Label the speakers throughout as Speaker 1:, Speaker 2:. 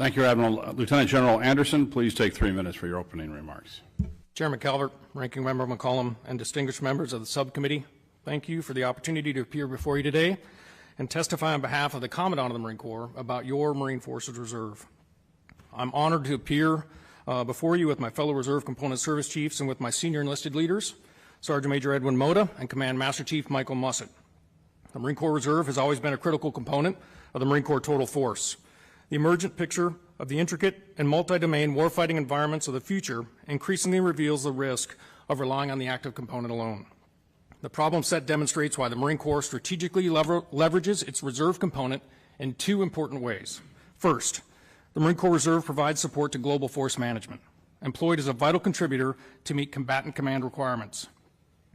Speaker 1: Thank you, Admiral. Lieutenant General Anderson, please take 3 minutes for your opening remarks.
Speaker 2: Chairman Calvert, Ranking Member McCollum, and distinguished members of the subcommittee, thank you for the opportunity to appear before you today and testify on behalf of the Commandant of the Marine Corps about your Marine Forces Reserve. I'm honored to appear before you with my fellow Reserve Component Service Chiefs and with my senior enlisted leaders, Sergeant Major Edwin Mota and Command Master Chief Michael Mussett. The Marine Corps Reserve has always been a critical component of the Marine Corps total force. The emergent picture of the intricate and multi-domain warfighting environments of the future increasingly reveals the risk of relying on the active component alone. The problem set demonstrates why the Marine Corps strategically leverages its reserve component in 2 important ways. First, the Marine Corps Reserve provides support to global force management, employed as a vital contributor to meet combatant command requirements.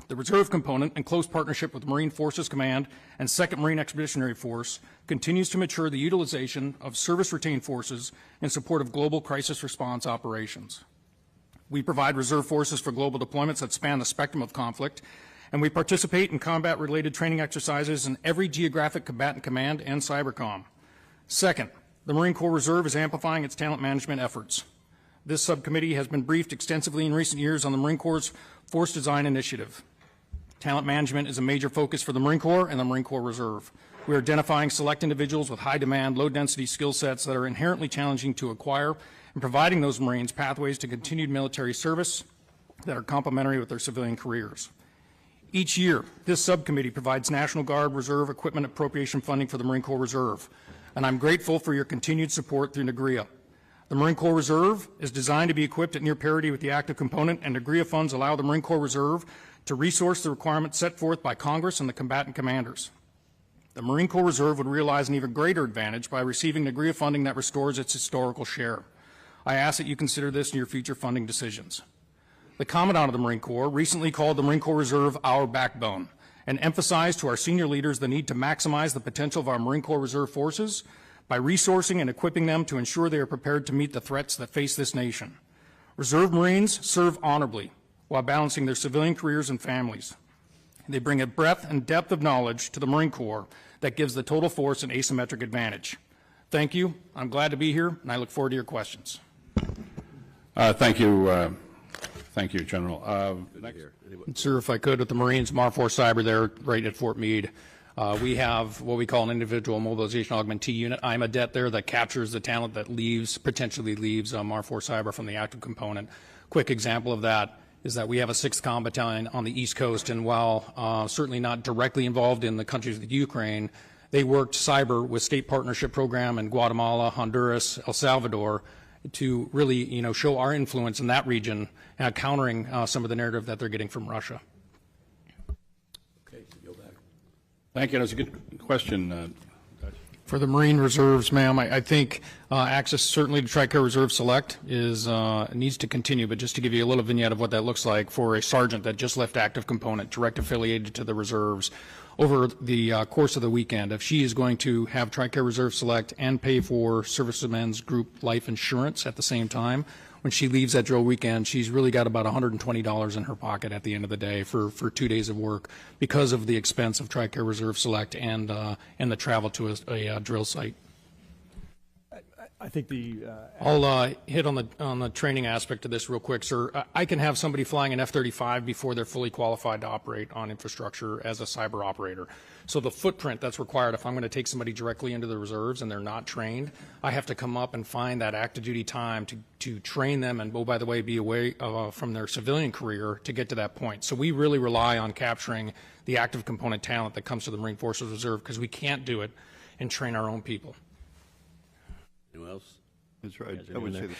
Speaker 2: The reserve component, in close partnership with Marine Forces Command and 2nd Marine Expeditionary Force, continues to mature the utilization of service-retained forces in support of global crisis response operations. We provide reserve forces for global deployments that span the spectrum of conflict, and we participate in combat-related training exercises in every geographic combatant command and cybercom. Second, the Marine Corps Reserve is amplifying its talent management efforts. This subcommittee has been briefed extensively in recent years on the Marine Corps' Force Design Initiative. Talent management is a major focus for the Marine Corps and the Marine Corps Reserve. We are identifying select individuals with high demand, low density skill sets that are inherently challenging to acquire and providing those Marines pathways to continued military service that are complementary with their civilian careers. Each year, this subcommittee provides National Guard Reserve equipment appropriation funding for the Marine Corps Reserve, and I'm grateful for your continued support through NAGRIA. The Marine Corps Reserve is designed to be equipped at near parity with the active component, and NAGRIA funds allow the Marine Corps Reserve to resource the requirements set forth by Congress and the combatant commanders. The Marine Corps Reserve would realize an even greater advantage by receiving NAGRIA funding that restores its historical share. I ask that you consider this in your future funding decisions. The Commandant of the Marine Corps recently called the Marine Corps Reserve our backbone and emphasized to our senior leaders the need to maximize the potential of our Marine Corps Reserve forces by resourcing and equipping them to ensure they are prepared to meet the threats that face this nation. Reserve Marines serve honorably while balancing their civilian careers and families. They bring a breadth and depth of knowledge to the Marine Corps that gives the total force an asymmetric advantage. Thank you. I'm glad to be here, and I look forward to your questions.
Speaker 1: Thank you. Thank you, General.
Speaker 2: Sir, if I could, with the Marines, Marfor Cyber there right at Fort Meade, we have what we call an individual mobilization augmentee unit. I'm a det there that captures the talent that potentially leaves Marfor Cyber from the active component. Quick example of that is that we have a 6th Comm Battalion on the East Coast, and while certainly not directly involved in the countries of Ukraine, they worked cyber with state partnership program in Guatemala, Honduras, El Salvador to really, show our influence in that region, countering some of the narrative that they're getting from Russia.
Speaker 1: Okay, yield back. Thank you. That's a good question.
Speaker 2: For the Marine Reserves, ma'am, I think access certainly to Tricare Reserve Select needs to continue, but just to give you a little vignette of what that looks like for a sergeant that just left active component, direct affiliated to the reserves, over the course of the weekend, if she is going to have Tricare Reserve Select and pay for servicemen's group life insurance at the same time, when she leaves that drill weekend, she's really got about $120 in her pocket at the end of the day for 2 days of work because of the expense of Tricare Reserve Select and the travel to a drill site.
Speaker 3: I think
Speaker 2: I'll hit on the training aspect of this real quick, sir. I can have somebody flying an F-35 before they're fully qualified to operate on infrastructure as a cyber operator. So the footprint that's required, if I'm going to take somebody directly into the reserves and they're not trained, I have to come up and find that active duty time to train them and, oh, by the way, be away from their civilian career to get to that point. So we really rely on capturing the active component talent that comes to the Marine Forces Reserve because we can't do it and train our own people.
Speaker 4: Anyone else?
Speaker 5: That's right. I would say the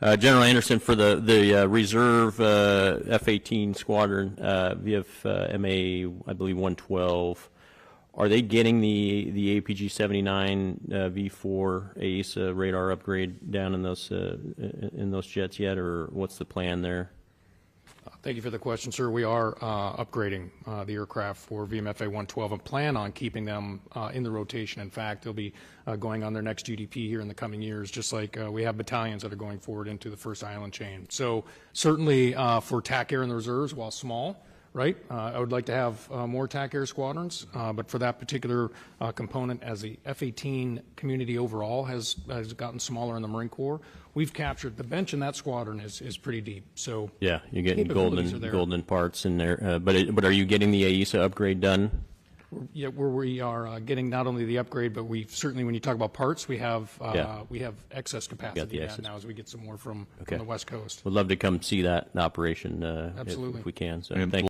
Speaker 5: same.
Speaker 4: General Anderson, for the Reserve F-18 Squadron, VFMA, I believe 112, are they getting the APG-79 V4 ACE radar upgrade down in those jets yet, or what's the plan there?
Speaker 2: Thank you for the question, sir. We are upgrading the aircraft for VMFA 112 and plan on keeping them in the rotation. In fact, they'll be going on their next GDP here in the coming years, just like we have battalions that are going forward into the first island chain. So certainly for TAC Air in the reserves, while small, right? I would like to have more TAC Air squadrons, but for that particular component, as the F-18 community overall has gotten smaller in the Marine Corps, we've captured, the bench in that squadron is pretty deep, so.
Speaker 4: Yeah, you're getting
Speaker 2: capabilities are there.
Speaker 4: golden parts in there, but are you getting the AESA upgrade done?
Speaker 2: Yeah, where we are getting not only the upgrade, but we certainly, when you talk about parts, we have excess capacity
Speaker 4: excess.
Speaker 2: now as we get some more from
Speaker 4: Okay.
Speaker 2: the West Coast.
Speaker 4: Would love to come see that operation
Speaker 2: Absolutely.
Speaker 4: if we can. So
Speaker 5: And
Speaker 4: thank